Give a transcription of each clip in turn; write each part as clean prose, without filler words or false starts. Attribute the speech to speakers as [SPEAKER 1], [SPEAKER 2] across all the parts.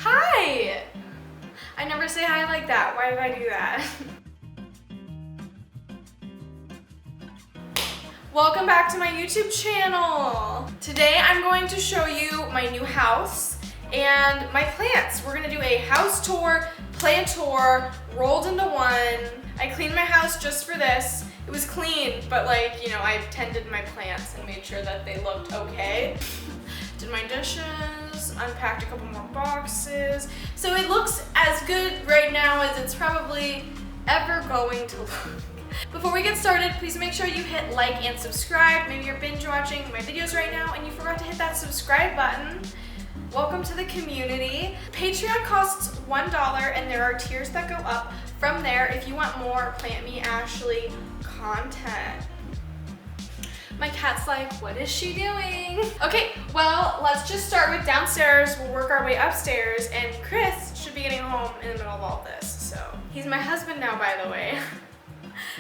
[SPEAKER 1] Hi! I never say hi like that. Why did I do that? Welcome back to my YouTube channel. Today I'm going to show you my new house and my plants. We're gonna do a house tour, plant tour, rolled into one. I cleaned my house just for this. It was clean, but like, you know, I tended my plants and made sure that they looked okay. Did my dishes, unpacked a couple more boxes. So it looks as good right now as it's probably ever going to look. Before we get started, please make sure you hit like and subscribe. Maybe you're binge watching my videos right now and you forgot to hit that subscribe button. Welcome to the community. Patreon costs $1 and there are tiers that go up from there if you want more Plant Me Ashley content. My cat's like, what is she doing? Okay, well, let's just start with downstairs. We'll work our way upstairs and Chris should be getting home in the middle of all this. So he's my husband now, by the way.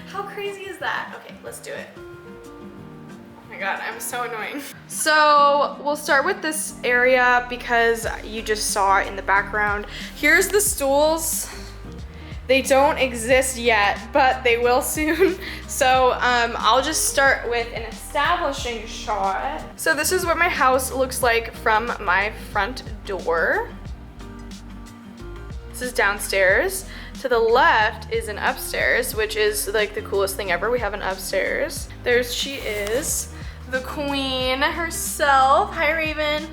[SPEAKER 1] How crazy is that? Okay, let's do it. Oh my God, I'm so annoying. So we'll start with this area because you just saw it in the background. Here's the stools. They don't exist yet, but they will soon. So I'll just start with an establishing shot. So this is what my house looks like from my front door. This is downstairs. To the left is an upstairs, which is like the coolest thing ever. We have an upstairs. There she is, the queen herself. Hi, Raven.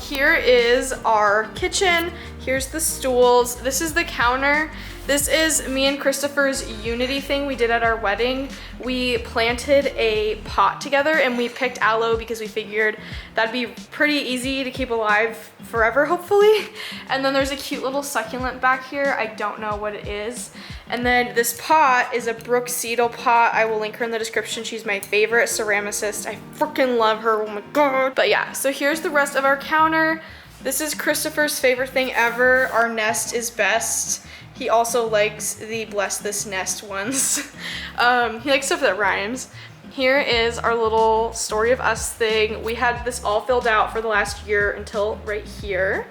[SPEAKER 1] Here is our kitchen. Here's the stools. This is the counter. This is me and Christopher's unity thing we did at our wedding. We planted a pot together and we picked aloe because we figured that'd be pretty easy to keep alive forever, hopefully. And then there's a cute little succulent back here. I don't know what it is. And then this pot is a Brooke Seidel pot. I will link her in the description. She's my favorite ceramicist. I freaking love her, oh my God. But yeah, so here's the rest of our counter. This is Christopher's favorite thing ever. Our nest is best. He also likes the bless this nest ones. He likes stuff that rhymes. Here is our little story of us thing. We had this all filled out for the last year until right here.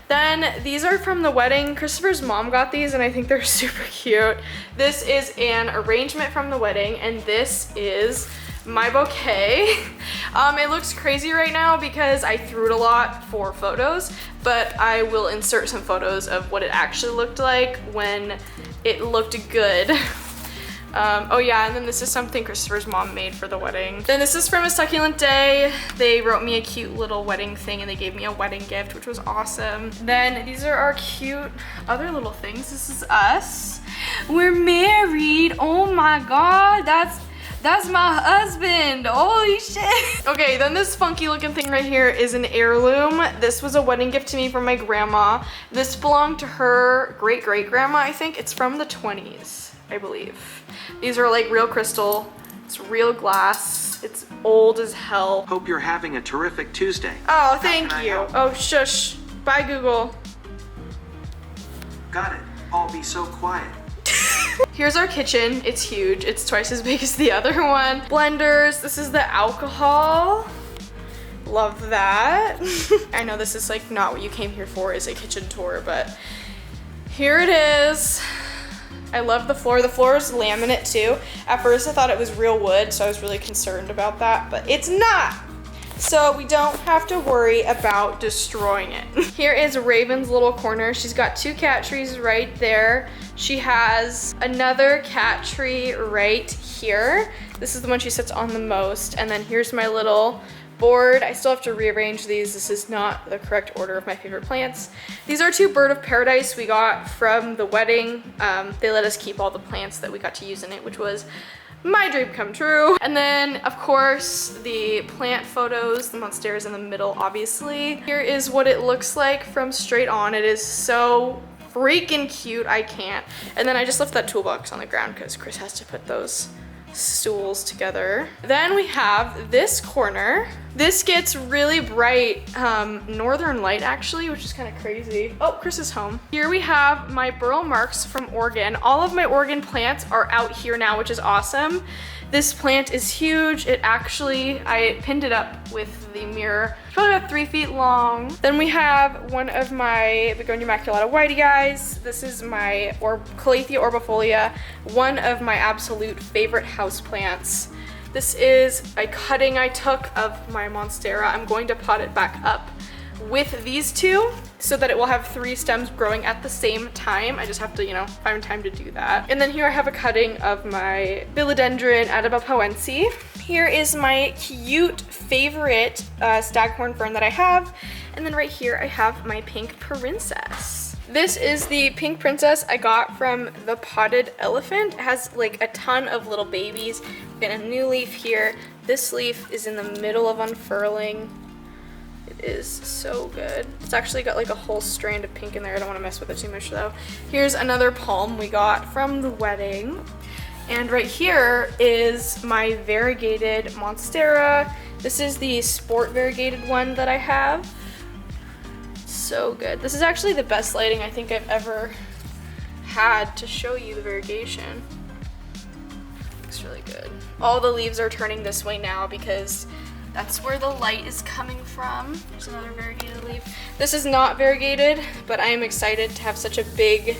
[SPEAKER 1] Then these are from the wedding. Christopher's mom got these and I think they're super cute. This is an arrangement from the wedding and this is my bouquet. It looks crazy right now because I threw it a lot for photos, but I will insert some photos of what it actually looked like when it looked good. Oh yeah, and then this is something Christopher's mom made for the wedding. Then this is from a succulent day. They wrote me a cute little wedding thing and they gave me a wedding gift, which was awesome. Then these are our cute other little things. This is us. We're married. Oh my God, that's my husband. Holy shit. Okay, then this funky looking thing right here is an heirloom. This was a wedding gift to me from my grandma. This belonged to her great-great-grandma, I think. It's from the 20s, I believe. These are like real crystal. It's real glass. It's old as hell.
[SPEAKER 2] Hope you're having a terrific Tuesday.
[SPEAKER 1] Oh, thank you. Oh, shush. Bye, Google.
[SPEAKER 2] Got it. I'll be so quiet.
[SPEAKER 1] Here's our kitchen. It's huge. It's twice as big as the other one. Blenders. This is the alcohol. Love that. I know this is like not what you came here for, is a kitchen tour, but here it is. I love the floor. The floor is laminate too. At first I thought it was real wood, so I was really concerned about that, but it's not. So we don't have to worry about destroying it. Here is Raven's little corner. She's got two cat trees right there. She has another cat tree right here. This is the one she sits on the most. And then here's my little board. I still have to rearrange these. This is not the correct order of my favorite plants. These are two bird of paradise we got from the wedding. They let us keep all the plants that we got to use in it, which was my dream come true. And then of course the plant photos, the Monstera's in the middle obviously. Here is what it looks like from straight on. It is so freaking cute, I can't. And then I just left that toolbox on the ground because Chris has to put those stools together. Then we have this corner. This gets really bright northern light actually, which is kind of crazy. Oh, Chris is home. Here we have my burl marks from Oregon. All of my Oregon plants are out here now, which is awesome. This plant is huge. I pinned it up with the mirror. It's probably about 3 feet long. Then we have one of my Begonia immaculata whitei. This is my Calathea Orbifolia, one of my absolute favorite houseplants. This is a cutting I took of my Monstera. I'm going to pot it back up with these two so that it will have 3 stems growing at the same time. I just have to, find time to do that. And then here I have a cutting of my Philodendron Mexicanum. Here is my cute favorite Staghorn Fern that I have. And then right here I have my pink princess. This is the pink princess I got from the potted elephant. It has like a ton of little babies. Got a new leaf here. This leaf is in the middle of unfurling. It is so good. It's actually got like a whole strand of pink in there. I don't want to mess with it too much though. Here's another palm we got from the wedding. And right here is my Variegated Monstera. This is the sport variegated one that I have. So good. This is actually the best lighting I think I've ever had to show you the variegation. Looks really good. All the leaves are turning this way now because that's where the light is coming from. There's another variegated leaf. This is not variegated, but I am excited to have such a big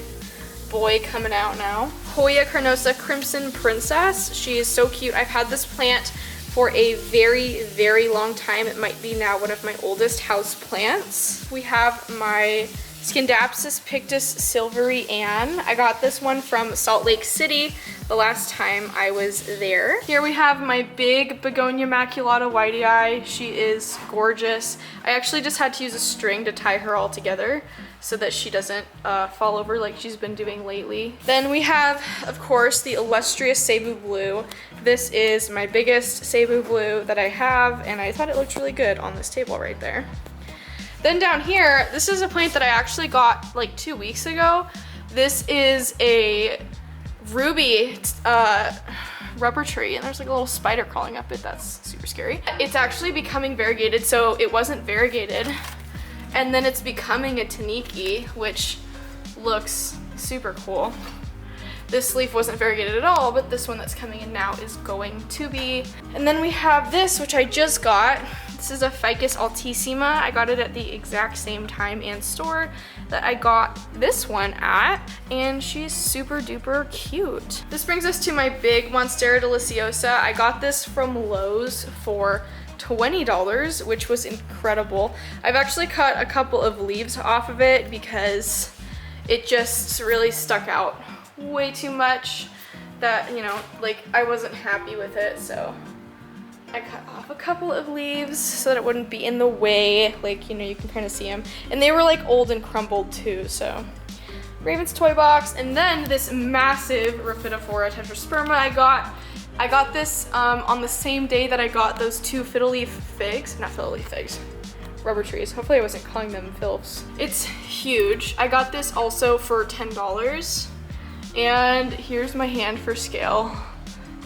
[SPEAKER 1] boy coming out now. Hoya Carnosa Crimson Princess. She is so cute. I've had this plant for a very, very long time. It might be now one of my oldest house plants. We have my Scindapsus Pictus Silvery Ann. I got this one from Salt Lake City the last time I was there. Here we have my big Begonia immaculata whitei. She is gorgeous. I actually just had to use a string to tie her all together so that she doesn't fall over like she's been doing lately. Then we have, of course, the illustrious Cebu Blue. This is my biggest Cebu Blue that I have, and I thought it looked really good on this table right there. Then down here, this is a plant that I actually got like 2 weeks ago. This is a ruby rubber tree, and there's like a little spider crawling up it. That's super scary. It's actually becoming variegated, so it wasn't variegated. And then it's becoming a taniki, which looks super cool. This leaf wasn't variegated at all, but this one that's coming in now is going to be. And then we have this, which I just got. This is a Ficus altissima. I got it at the exact same time and store that I got this one at, and she's super duper cute. This brings us to my big Monstera Deliciosa. I got this from Lowe's for $20, which was incredible. I've actually cut a couple of leaves off of it because it just really stuck out way too much that, like I wasn't happy with it, so I cut off a couple of leaves so that it wouldn't be in the way, like, you can kind of see them. And they were like old and crumbled too, so. Raven's Toy Box, and then this massive Rhaphidophora tetrasperma I got this on the same day that I got those 2 rubber trees. Hopefully I wasn't calling them Phillips. It's huge. I got this also for $10. And here's my hand for scale.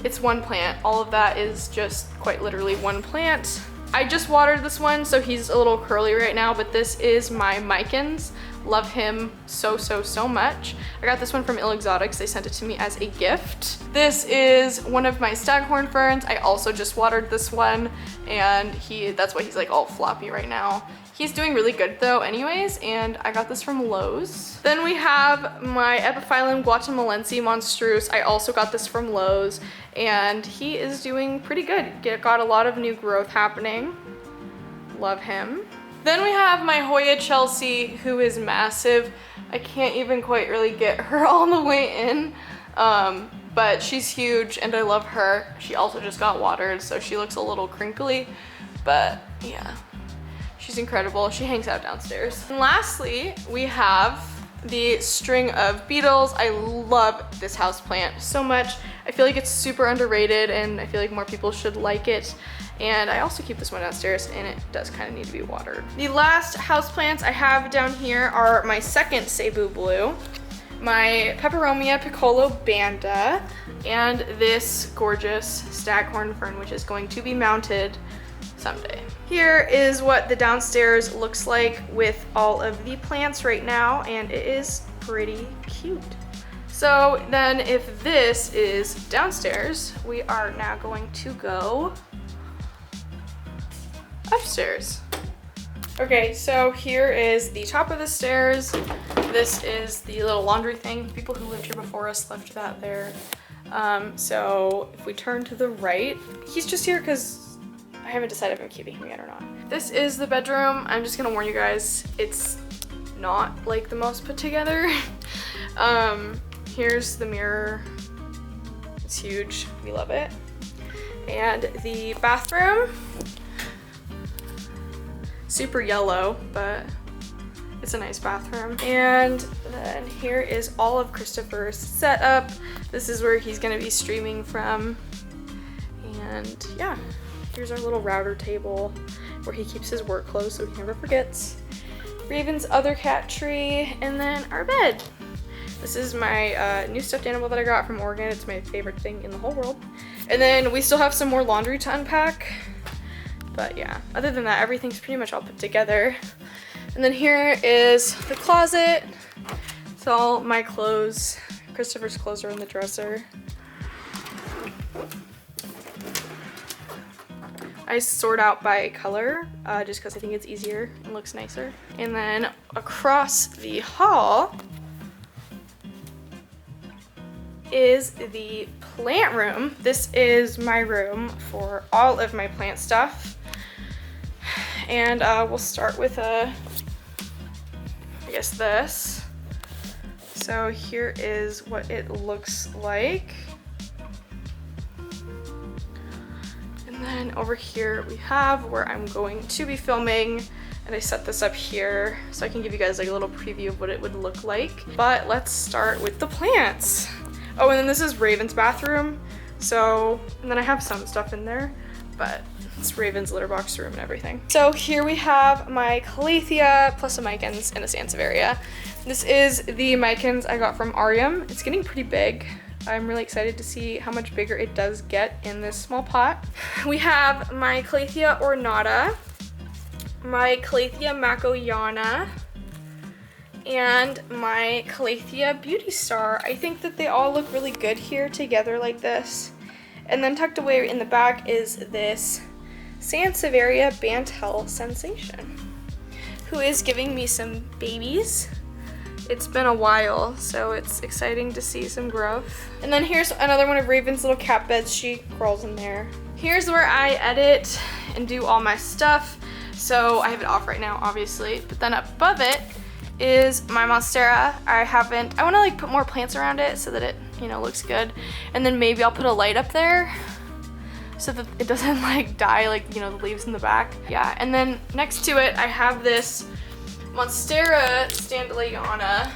[SPEAKER 1] It's one plant. All of that is just quite literally one plant. I just watered this one, so he's a little curly right now, but this is my Micans. Love him so, so, so much. I got this one from Ill Exotics. They sent it to me as a gift. This is one of my Staghorn Ferns. I also just watered this one, and that's why he's like all floppy right now. He's doing really good though anyways, and I got this from Lowe's. Then we have my Epiphyllum guatemalense monstrous. I also got this from Lowe's, and he is doing pretty good. Got a lot of new growth happening. Love him. Then we have my Hoya Chelsea, who is massive. I can't even quite really get her all the way in, but she's huge and I love her. She also just got watered, so she looks a little crinkly, but yeah. She's incredible. She hangs out downstairs. And lastly, we have the string of Beetles. I love this houseplant so much. I feel like it's super underrated and I feel like more people should like it. And I also keep this one downstairs, and it does kind of need to be watered. The last houseplants I have down here are my second Cebu Blue, my Peperomia Piccolo Banda, and this gorgeous Staghorn Fern, which is going to be mounted someday. Here is what the downstairs looks like with all of the plants right now, and it is pretty cute. So then if this is downstairs, we are now going to go upstairs. Okay, so here is the top of the stairs. This is the little laundry thing. People who lived here before us left that there. So if we turn to the right, he's just here because I haven't decided if I'm keeping him yet or not. This is the bedroom. I'm just gonna warn you guys, it's not like the most put together. Here's the mirror. It's huge, we love it. And the bathroom, super yellow, but it's a nice bathroom. And then here is all of Christopher's setup. This is where he's gonna be streaming from. And yeah, here's our little router table where he keeps his work clothes so he never forgets. Raven's other cat tree, and then our bed. This is my new stuffed animal that I got from Oregon. It's my favorite thing in the whole world. And then we still have some more laundry to unpack. But yeah, other than that, everything's pretty much all put together. And then here is the closet. It's all my clothes. Christopher's clothes are in the dresser. I sort out by color, just because I think it's easier and looks nicer. And then across the hall is the plant room. This is my room for all of my plant stuff. And we'll start with I guess this. So here is what it looks like. And then over here we have where I'm going to be filming, and I set this up here so I can give you guys like a little preview of what it would look like. But let's start with the plants. Oh, and then this is Raven's bathroom. So, and then I have some stuff in there, but it's Raven's litter box room and everything. So here we have my Calathea plus some Micans and a Sansevieria. This is the Micans I got from Arium. It's getting pretty big. I'm really excited to see how much bigger it does get in this small pot. We have my Calathea ornata, my Calathea macoiana, and my Calathea beauty star. I think that they all look really good here together like this. And then tucked away in the back is this Sansevieria Bantel Sensation, who is giving me some babies. It's been a while, so it's exciting to see some growth. And then here's another one of Raven's little cat beds. She crawls in there. Here's where I edit and do all my stuff. So I have it off right now, obviously, but then above it is my Monstera. I wanna like put more plants around it so that it, you know, looks good. And then maybe I'll put a light up there so that it doesn't like die like, you know, the leaves in the back. Yeah, and then next to it, I have this Monstera Standaleyana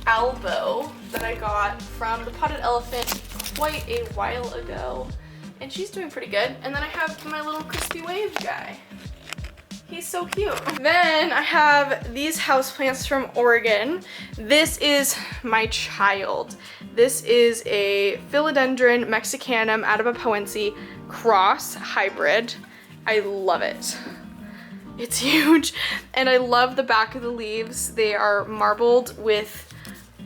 [SPEAKER 1] Albo that I got from the Potted Elephant quite a while ago. And she's doing pretty good. And then I have my little crispy wave guy. He's so cute. Then I have these houseplants from Oregon. This is my child. This is a Philodendron Mexicanum Adabapoense cross hybrid. I love it. It's huge. And I love the back of the leaves. They are marbled with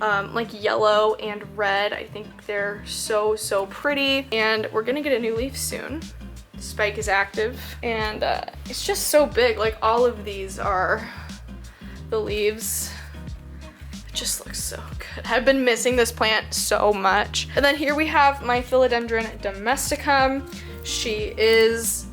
[SPEAKER 1] like yellow and red. I think they're so, so pretty. And we're gonna get a new leaf soon. Spike is active, and it's just so big. Like all of these are the leaves. It just looks so good. I've been missing this plant so much. And then here we have my Philodendron Domesticum. She is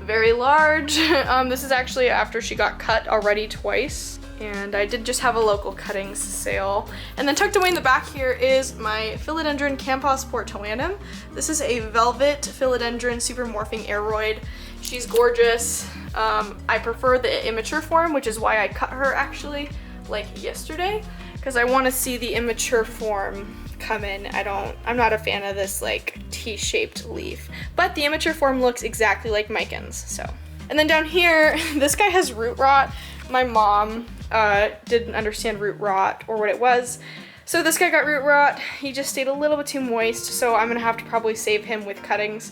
[SPEAKER 1] very large. This is actually after she got cut already twice. And I did just have a local cuttings sale. And then tucked away in the back here is my Philodendron Campos Portoanum. This is a velvet Philodendron supermorphing aeroid. She's gorgeous. I prefer the immature form, which is why I cut her actually like yesterday, because I want to see the immature form come in. I'm not a fan of this like T-shaped leaf, but the immature form looks exactly like Micans, so. And then down here, this guy has root rot. My mom didn't understand root rot or what it was. So this guy got root rot. He just stayed a little bit too moist, so I'm gonna have to probably save him with cuttings.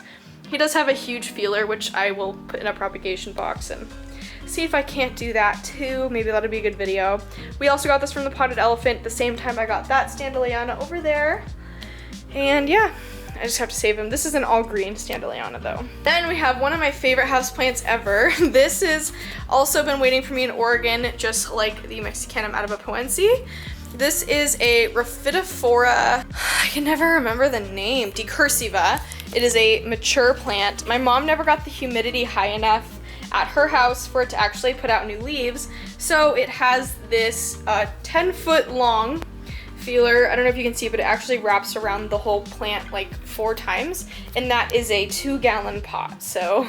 [SPEAKER 1] He does have a huge feeler, which I will put in a propagation box and see if I can't do that too. Maybe that'll be a good video. We also got this from the Potted Elephant the same time I got that Standaleana over there. And yeah, I just have to save him. This is an all green Standaleana though. Then we have one of my favorite houseplants ever. This has also been waiting for me in Oregon, just like the Mexicanum adipoense. This is a Rhaphidophora, I can never remember the name, decursiva. It is a mature plant. My mom never got the humidity high enough at her house for it to actually put out new leaves. So it has this 10-foot long feeler. I don't know if you can see, but it actually wraps around the whole plant like 4 times. And that is a 2-gallon pot. So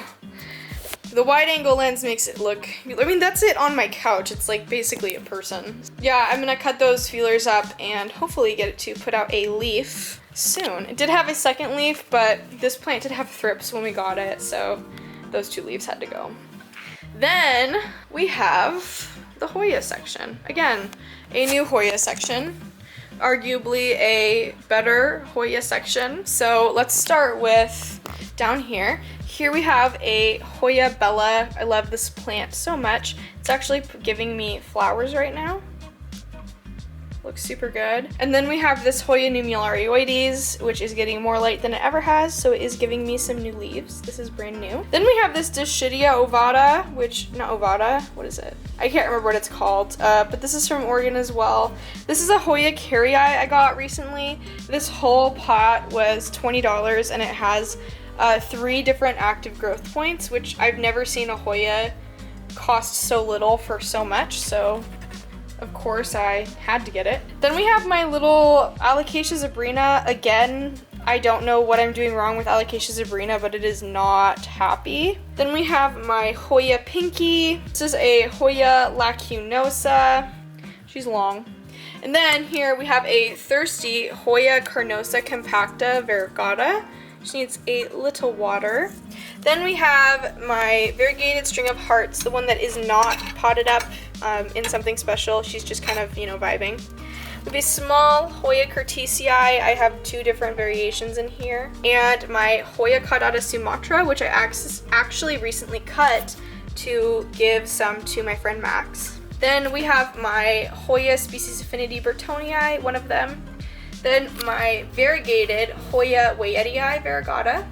[SPEAKER 1] the wide angle lens makes it look, I mean, that's it on my couch. It's like basically a person. Yeah, I'm gonna cut those feelers up and hopefully get it to put out a leaf soon. It did have a second leaf, but this plant did have thrips when we got it, so those 2 leaves had to go. Then we have the Hoya section. Again, a new Hoya section. Arguably a better Hoya section. So let's start with down here. Here we have a Hoya Bella. I love this plant so much. It's actually giving me flowers right now. Looks super good. And then we have this Hoya Numeroides, which is getting more light than it ever has, so it is giving me some new leaves. This is brand new. Then we have this Dischidia ovata, which, not ovata, what is it? I can't remember what it's called, but this is from Oregon as well. This is a Hoya Carrii I got recently. This whole pot was $20 and it has 3 different active growth points, which I've never seen a Hoya cost so little for so much, so of course I had to get it. Then we have my little Alocasia zebrina. Again, I don't know what I'm doing wrong with Alocasia zebrina, but it is not happy. Then we have my Hoya Pinky. This is a Hoya Lacqueunosa. She's long. And then here we have a thirsty Hoya Carnosa compacta variegata. She needs a little water. Then we have my variegated string of hearts, the one that is not potted up in something special. She's just kind of, you know, vibing. We have a small Hoya Curtisii. I have 2 different variations in here. And my Hoya Caudata Sumatra, which I actually recently cut to give some to my friend Max. Then we have my Hoya Species Affinity Bertonii, one of them. Then my variegated Hoya Wayetii variegata.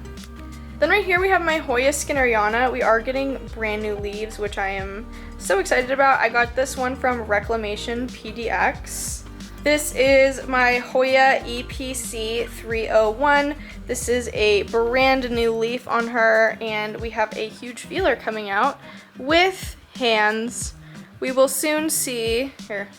[SPEAKER 1] Then right here we have my Hoya Skinneriana. We are getting brand new leaves, which I am so excited about. I got this one from Reclamation PDX. This is my Hoya EPC 301. This is a brand new leaf on her, and we have a huge feeler coming out with hands. We will soon see, here,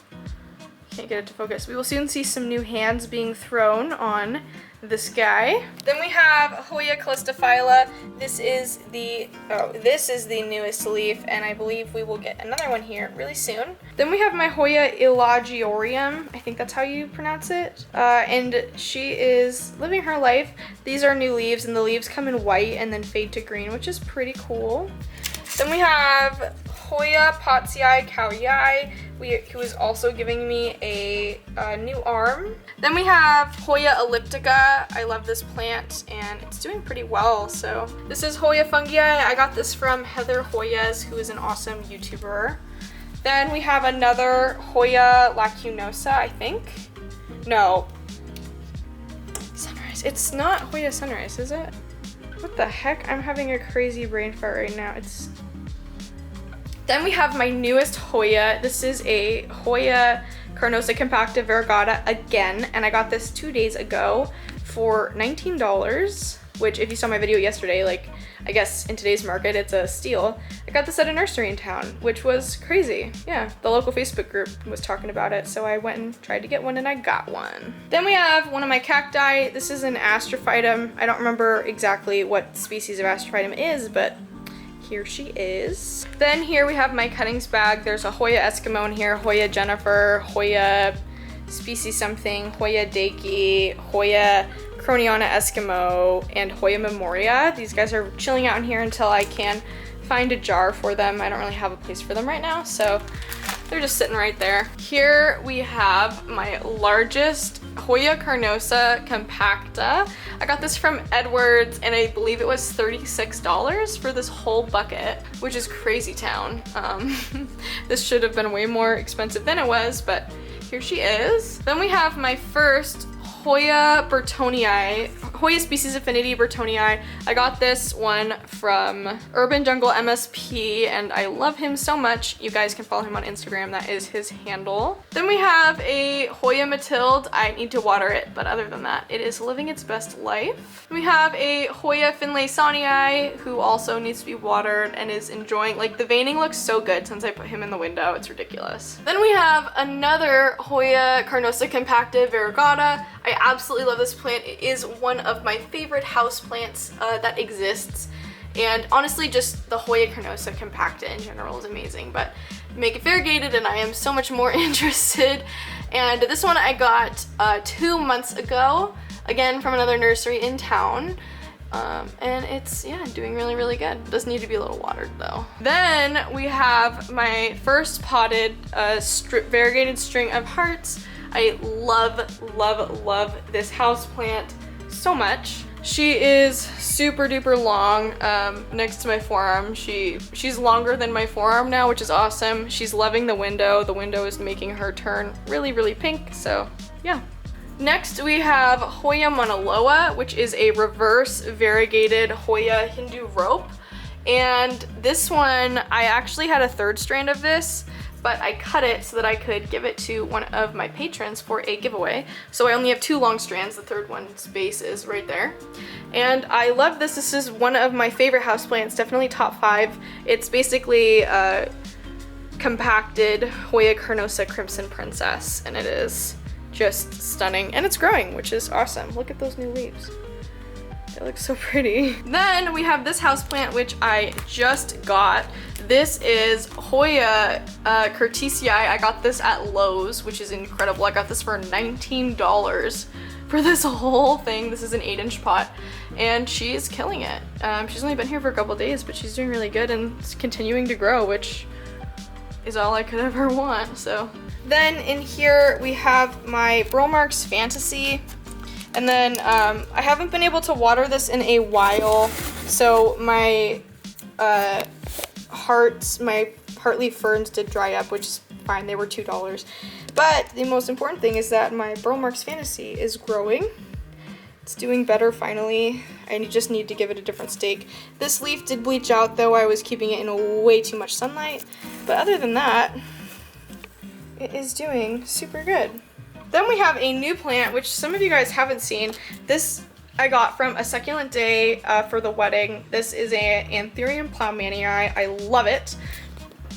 [SPEAKER 1] can't get it to focus. We will soon see some new hands being thrown on this guy. Then we have Hoya Callistophyla. This is the newest leaf, and I believe we will get another one here really soon. Then we have my Hoya Ilagiorium. I think that's how you pronounce it. And she is living her life. These are new leaves, and the leaves come in white and then fade to green, which is pretty cool. Then we have Hoya Potsii Kaoyai, who is also giving me a new arm. Then we have Hoya elliptica. I love this plant and it's doing pretty well. So this is Hoya Fungii. I got this from Heather Hoyas, who is an awesome YouTuber. Then we have another Hoya Lacqueunosa, I think. No. Sunrise. It's not Hoya Sunrise, is it? What the heck? I'm having a crazy brain fart right now. Then we have my newest Hoya. This is a Hoya Carnosa compacta variegata again, and I got this 2 days ago for $19, which if you saw my video yesterday, like I guess in today's market it's a steal. I got this at a nursery in town, which was crazy. Yeah, the local Facebook group was talking about it, so I went and tried to get one and I got one. Then we have one of my cacti. This is an astrophytum. I don't remember exactly what species of astrophytum is, but here she is. Then here we have my cuttings bag. There's a Hoya Eskimo in here, Hoya Jennifer, Hoya species something, Hoya Daki, Hoya Croniana Eskimo, and Hoya Memoria. These guys are chilling out in here until I can find a jar for them. I don't really have a place for them right now, so they're just sitting right there. Here we have my largest Hoya Carnosa compacta. I got this from Edwards and I believe it was $36 for this whole bucket, which is crazy town. This should have been way more expensive than it was, but here she is. Then we have my first Hoya Burtonii, Hoya Species Affinity Burtonii. I got this one from Urban Jungle MSP and I love him so much. You guys can follow him on Instagram, that is his handle. Then we have a Hoya Matilde. I need to water it, but other than that, it is living its best life. We have a Hoya Finlaysonii who also needs to be watered and is enjoying, like the veining looks so good since I put him in the window, it's ridiculous. Then we have another Hoya Carnosa compacta variegata. I absolutely love this plant. It is one of my favorite house plants that exists. And honestly, just the Hoya Carnosa compacta in general is amazing, but make it variegated and I am so much more interested. And this one I got 2 months ago, again from another nursery in town. And it's, yeah, doing really, really good. Does need to be a little watered though. Then we have my first potted variegated string of hearts. I love, love, love this house plant so much. She is super duper long next to my forearm. She's longer than my forearm now, which is awesome. She's loving the window. The window is making her turn really, really pink, so yeah. Next we have Hoya Monoloa, which is a reverse variegated Hoya Hindu rope. And this one, I actually had a third strand of this, but I cut it so that I could give it to one of my patrons for a giveaway. So I only have 2 long strands, the third one's base is right there. And I love this. This is one of my favorite houseplants, definitely top 5. It's basically compacted Hoya Carnosa Crimson Princess, and it is just stunning. And it's growing, which is awesome. Look at those new leaves. They look so pretty. Then we have this houseplant, which I just got. This is Hoya Curtisii. I got this at Lowe's, which is incredible. I got this for $19 for this whole thing. This is an 8-inch pot, and she's killing it. She's only been here for a couple days, but she's doing really good and it's continuing to grow, which is all I could ever want. So then in here we have my Bromarks Fantasy. And then I haven't been able to water this in a while, so my my heartleaf ferns did dry up, which is fine. They were $2. But the most important thing is that my Bromarks Fantasy is growing. It's doing better finally. I just need to give it a different stake. This leaf did bleach out though. I was keeping it in way too much sunlight. But other than that, it is doing super good. Then we have a new plant, which some of you guys haven't seen. This I got from a succulent day for the wedding. This is a Antherium Plow Maniai. I love it.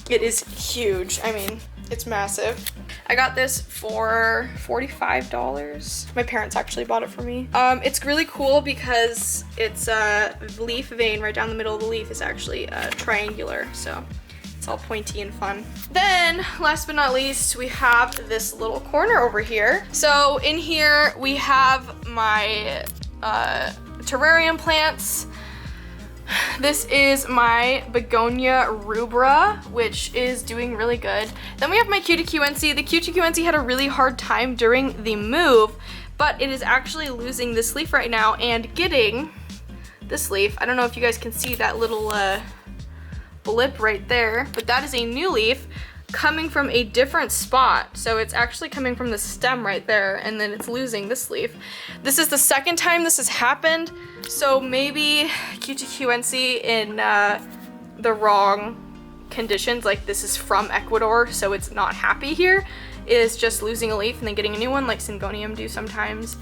[SPEAKER 1] It is huge. I mean, it's massive. I got this for $45. My parents actually bought it for me. It's really cool because it's a leaf vein right down the middle of the leaf is actually triangular, so it's all pointy and fun. Then, last but not least, we have this little corner over here. So in here we have my terrarium plants. This is my Begonia rubra, which is doing really good. Then we have my QTQNC. The QTQNC had a really hard time during the move, but it is actually losing this leaf right now and getting this leaf. I don't know if you guys can see that little blip right there, but that is a new leaf coming from a different spot. So it's actually coming from the stem right there, and then it's losing this leaf. This is the second time this has happened, so maybe QTQNC in the wrong conditions, like this is from Ecuador, so it's not happy here, is just losing a leaf and then getting a new one like Syngonium do sometimes.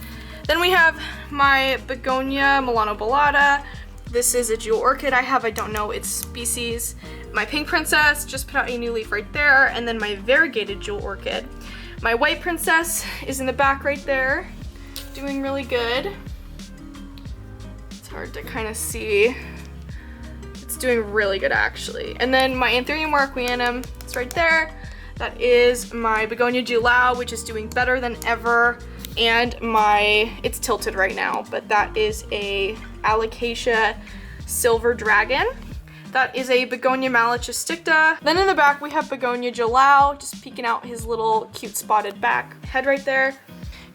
[SPEAKER 1] Then we have my Begonia Milano Bolada. This is a jewel orchid I have, I don't know its species. My pink princess just put out a new leaf right there, and then my variegated jewel orchid. My white princess is in the back right there, doing really good. It's hard to kind of see. It's doing really good actually. And then my Antherium Requiem, it's right there. That is my Begonia Julau, which is doing better than ever. And it's tilted right now, but that is a Alocasia Silver Dragon. That is a Begonia Malachysticta. Then in the back we have Begonia Julau, just peeking out his little cute spotted back head right there.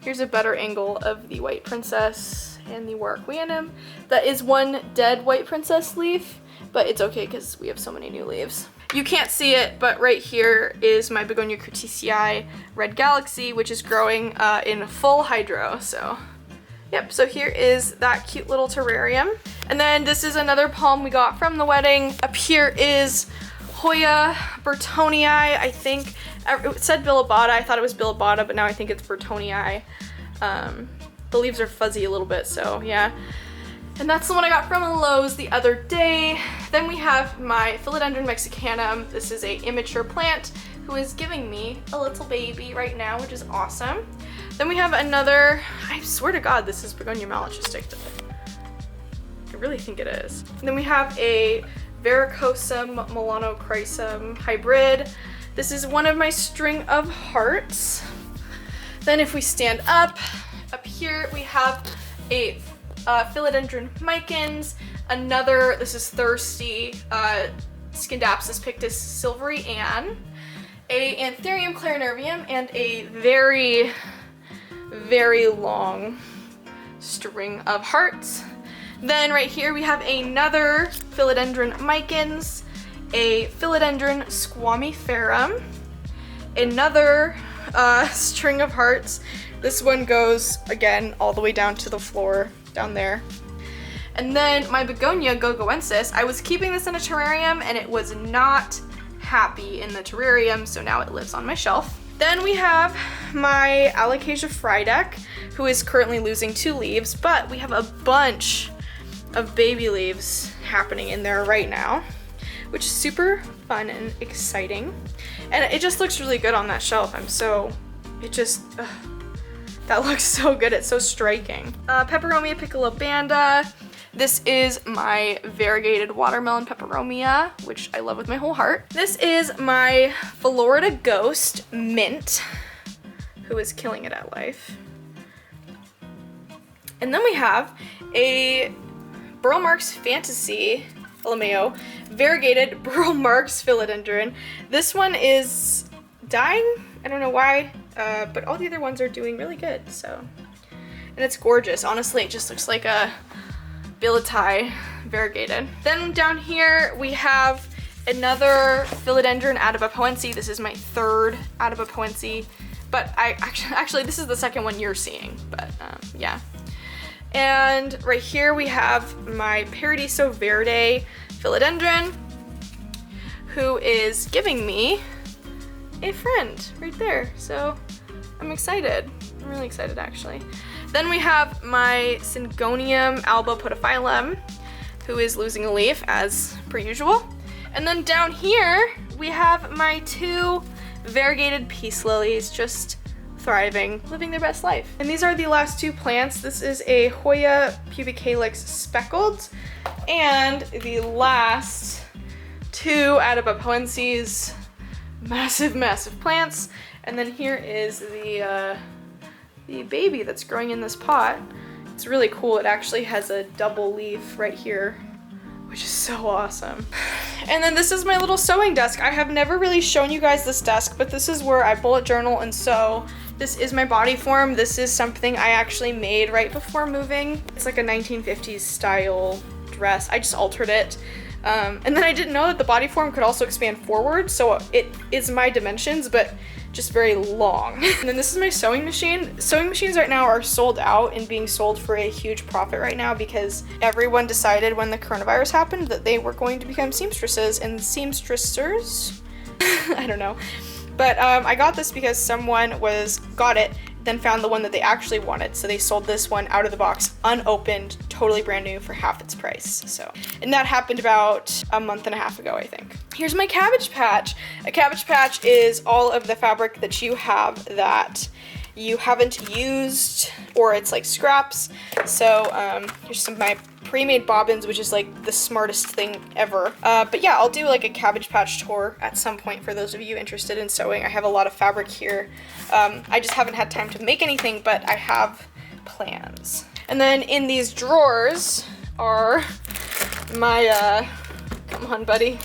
[SPEAKER 1] Here's a better angle of the white princess and the Variegated. That is one dead white princess leaf, but it's okay because we have so many new leaves. You can't see it, but right here is my Begonia curtisii red galaxy, which is growing in full hydro. So yep, so here is that cute little terrarium. And then this is another palm we got from the wedding. Up here is Hoya Burtonii, I think. It said Bolada. I thought it was Bolada, but now I think it's Burtonii. The leaves are fuzzy a little bit, so yeah. And that's the one I got from Lowe's the other day. Then we have my Philodendron Mexicanum. This is a immature plant who is giving me a little baby right now, which is awesome. Then we have another, I swear to God, this is Begonia Malachistic. I really think it is. And then we have a Varicosum Milano Chrysum hybrid. This is one of my string of hearts. Then if we stand up here we have a Philodendron Micans, another, this is Thirsty, Scindapsus pictus silvery Ann, a Antherium clarinervium, and a very, very long string of hearts. Then right here we have another Philodendron Micans, a Philodendron squamiferum, another string of hearts. This one goes, again, all the way down to the floor down there. And then my Begonia gogoensis, I was keeping this in a terrarium and it was not happy in the terrarium, so now it lives on my shelf. Then we have my Alocasia frydek, who is currently losing 2 leaves, but we have a bunch of baby leaves happening in there right now, which is super fun and exciting. And it just looks really good on that shelf. That looks so good, it's so striking. Peperomia piccolobanda. This is my variegated watermelon peperomia, which I love with my whole heart. This is my Florida Ghost mint, who is killing it at life. And then we have a Burl Marx Fantasy LMAO variegated Burl Marx philodendron. This one is dying, I don't know why, but all the other ones are doing really good, so. And it's gorgeous, honestly, it just looks like a Billitai variegated. Then down here we have another Philodendron adibapoense. This is my 3rd adibapoense, but I actually this is the 2nd one you're seeing, but yeah. And right here we have my Paradiso Verde Philodendron, who is giving me a friend right there. So I'm excited. I'm really excited actually. Then we have my Syngonium alba podophyllum, who is losing a leaf as per usual. And then down here we have my 2 variegated peace lilies, just thriving, living their best life. And these are the last 2 plants. This is a Hoya pubicalyx speckled, and the last 2 adibapoenses, massive plants. And then here is the baby that's growing in this pot. It's really cool. It actually has a double leaf right here, which is so awesome. And then this is my little sewing desk. I have never really shown you guys this desk, but this is where I bullet journal and sew. This is my body form. This is something I actually made right before moving. It's like a 1950s style dress. I just altered it. And then I didn't know that the body form could also expand forward, so it is my dimensions, but just very long. And then this is my sewing machine. Sewing machines right now are sold out and being sold for a huge profit right now because everyone decided when the coronavirus happened that they were going to become seamstresses and seamstressers. I don't know. But I got this because someone got it, then found the one that they actually wanted. So they sold this one out of the box, unopened, totally brand new for half its price. So, and that happened about a month and a half ago, I think. Here's my cabbage patch. A cabbage patch is all of the fabric that you have that you haven't used, or it's like scraps. So here's some of my pre-made bobbins, which is like the smartest thing ever. But yeah, I'll do like a cabbage patch tour at some point for those of you interested in sewing. I have a lot of fabric here. I just haven't had time to make anything, but I have plans. And then in these drawers are my, come on buddy.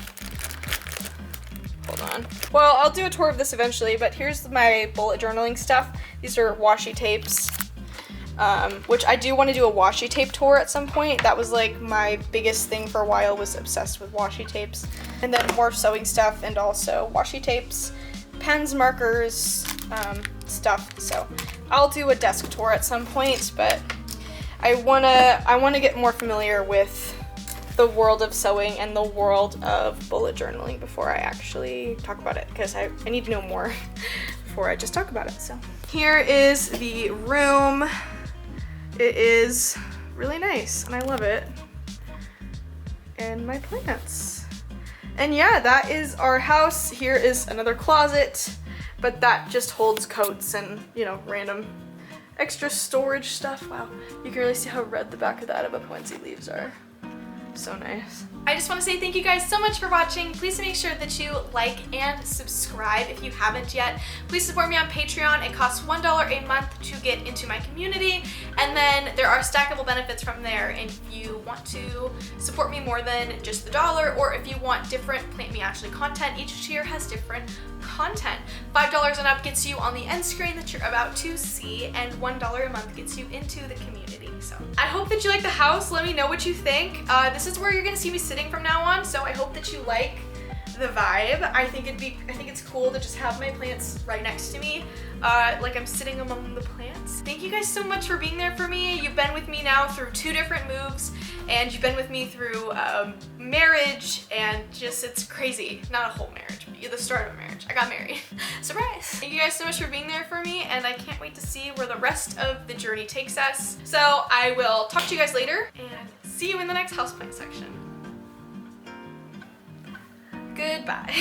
[SPEAKER 1] Hold on. Well, I'll do a tour of this eventually, but here's my bullet journaling stuff. These are washi tapes, which I do want to do a washi tape tour at some point. That was like my biggest thing for a while, was obsessed with washi tapes. And then more sewing stuff and also washi tapes, pens, markers, stuff. So I'll do a desk tour at some point, but I wanna get more familiar with the world of sewing and the world of bullet journaling before I actually talk about it, because I need to know more before I just talk about it. So here is the room. It is really nice and I love it. And my plants. And yeah, that is our house. Here is another closet, but that just holds coats and, you know, random extra storage stuff. Wow, you can really see how red the back of the Adabapuense leaves are. So nice. I just want to say thank you guys so much for watching. Please make sure that you like and subscribe if you haven't yet. Please support me on Patreon. It costs $1 a month to get into my community, and then there are stackable benefits from there. And if you want to support me more than just the dollar, or if you want different Plant Me Ashley content, each tier has different content. $5 and up gets you on the end screen that you're about to see, and $1 a month gets you into the community. So I hope that you like the house. Let me know what you think. This is where you're gonna see me sitting from now on, so I hope that you like the vibe. I think it's cool to just have my plants right next to me, like I'm sitting among the plants. Thank you guys so much for being there for me. You've been with me now through 2 different moves, and you've been with me through marriage, and just, it's crazy. Not a whole marriage, but the start of a marriage. I got married. Surprise! Thank you guys so much for being there for me, and I can't wait to see where the rest of the journey takes us. So I will talk to you guys later, and see you in the next houseplant section. Goodbye.